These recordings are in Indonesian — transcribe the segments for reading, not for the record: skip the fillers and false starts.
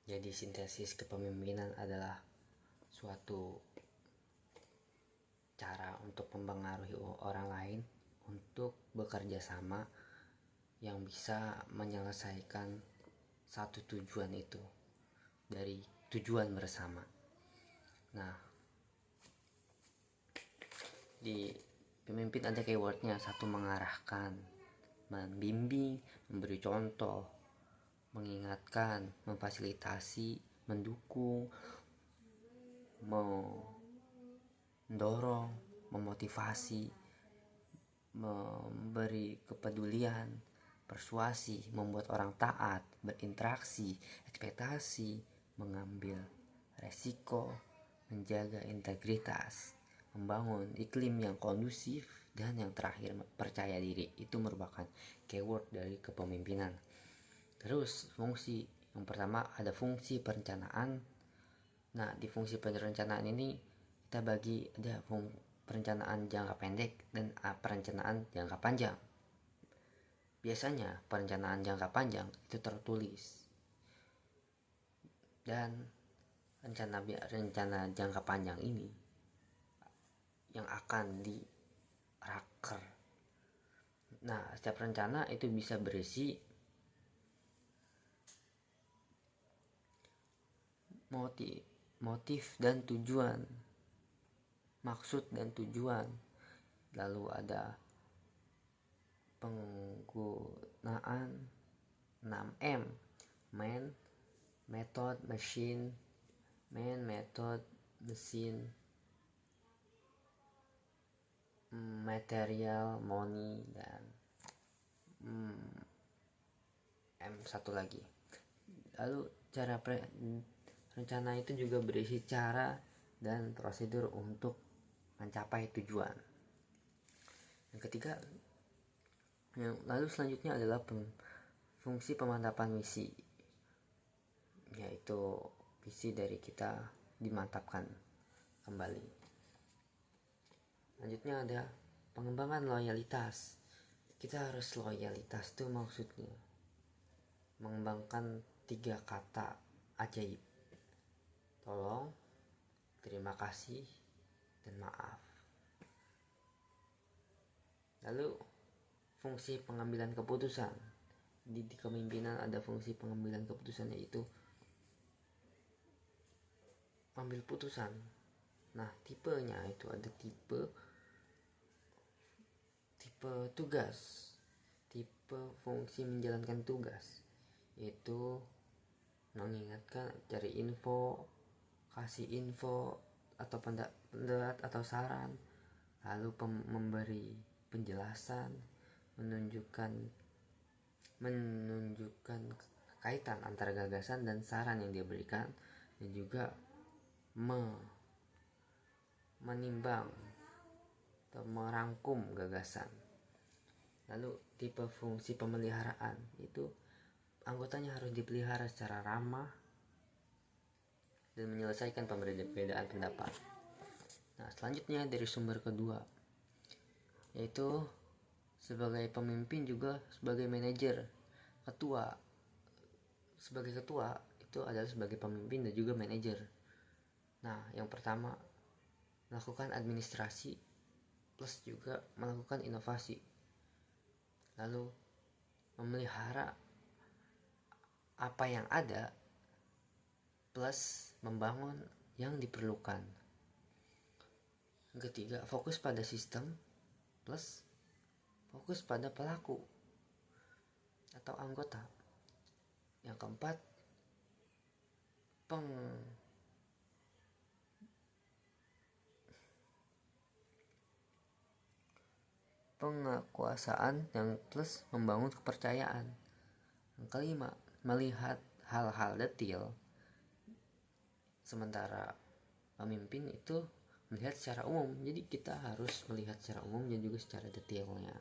Jadi sintesis kepemimpinan adalah suatu cara untuk mempengaruhi orang lain untuk bekerja sama yang bisa menyelesaikan satu tujuan itu dari tujuan bersama. Nah, di pemimpin ada keywordnya: satu, mengarahkan, membimbing, memberi contoh, mengingatkan, memfasilitasi, mendukung, mendorong, memotivasi, memberi kepedulian, persuasi, membuat orang taat, berinteraksi, ekspektasi, mengambil resiko, menjaga integritas, membangun iklim yang kondusif, dan yang terakhir percaya diri. Itu merupakan keyword dari kepemimpinan. Terus fungsi yang pertama ada fungsi perencanaan. Nah, di fungsi perencanaan ini kita bagi ada perencanaan jangka pendek dan perencanaan jangka panjang. Biasanya perencanaan jangka panjang itu tertulis, dan rencana jangka panjang ini yang akan di raker. Nah, setiap rencana itu bisa berisi motif dan tujuan, maksud dan tujuan. Lalu ada penggunaan 6M: man, method, machine, method, mesin, material, money, dan satu lagi. Lalu cara rencana itu juga berisi cara dan prosedur untuk mencapai tujuan. Yang ketiga, lalu selanjutnya adalah fungsi pemantapan misi, yaitu visi dari kita dimantapkan kembali. Selanjutnya ada pengembangan loyalitas. Kita harus loyalitas tuh maksudnya mengembangkan 3 kata ajaib: tolong, terima kasih, dan maaf. Lalu fungsi pengambilan keputusan. Di kepemimpinan ada fungsi pengambilan keputusan, yaitu ambil putusan. Nah, tipenya itu ada tipe tugas, tipe fungsi menjalankan tugas, yaitu mengingatkan, cari info, kasih info atau pendapat atau saran, lalu memberi penjelasan, menunjukkan kaitan antara gagasan dan saran yang dia berikan, dan juga menimbang atau merangkum gagasan. Lalu tipe fungsi pemeliharaan, itu anggotanya harus dipelihara secara ramah dan menyelesaikan perbedaan pendapat. Nah, selanjutnya dari sumber kedua, yaitu sebagai pemimpin juga sebagai manajer, ketua. Sebagai ketua itu adalah sebagai pemimpin dan juga manajer. Nah, yang pertama melakukan administrasi plus juga melakukan inovasi. Lalu memelihara apa yang ada plus membangun yang diperlukan. Yang ketiga, fokus pada sistem plus fokus pada pelaku atau anggota. Yang keempat, penguasaan yang plus membangun kepercayaan. Yang kelima, melihat hal-hal detail, sementara pemimpin itu melihat secara umum. Jadi kita harus melihat secara umum dan juga secara detailnya.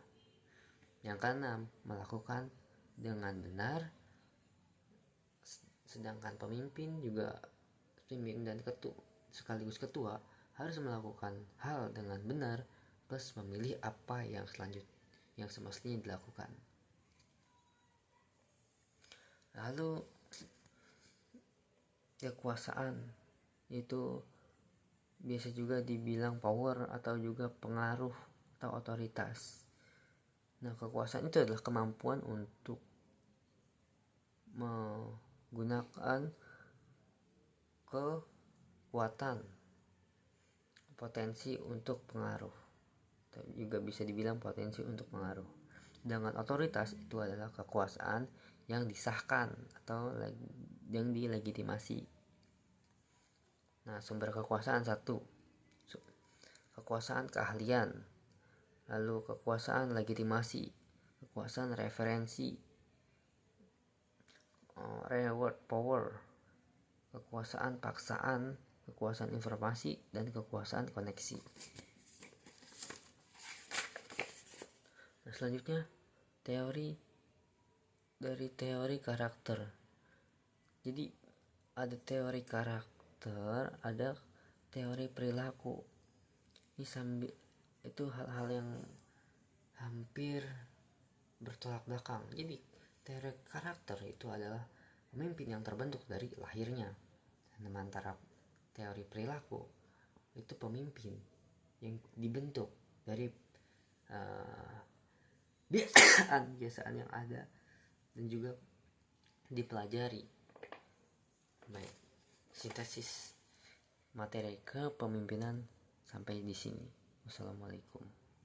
Yang keenam, melakukan dengan benar, sedangkan pemimpin dan sekaligus ketua harus melakukan hal dengan benar plus memilih apa yang semestinya dilakukan. Lalu kekuasaan itu biasa juga dibilang power atau juga pengaruh atau otoritas. Nah, kekuasaan itu adalah kemampuan untuk menggunakan kekuatan, potensi untuk pengaruh, atau juga bisa dibilang potensi untuk pengaruh. Dengan otoritas itu adalah kekuasaan yang disahkan atau yang dilegitimasi. Nah, sumber kekuasaan satu, kekuasaan keahlian, lalu kekuasaan legitimasi, kekuasaan referensi, reward power, kekuasaan paksaan, kekuasaan informasi, dan kekuasaan koneksi. Nah, selanjutnya teori karakter. Jadi ada teori karakter, ada teori perilaku. Ini itu hal-hal yang hampir bertolak belakang. Jadi teori karakter itu adalah pemimpin yang terbentuk dari lahirnya. Sementara teori perilaku itu pemimpin yang dibentuk dari kebiasaan yang ada dan juga dipelajari. Baik, sintesis materi kepemimpinan sampai di sini. Wassalamualaikum.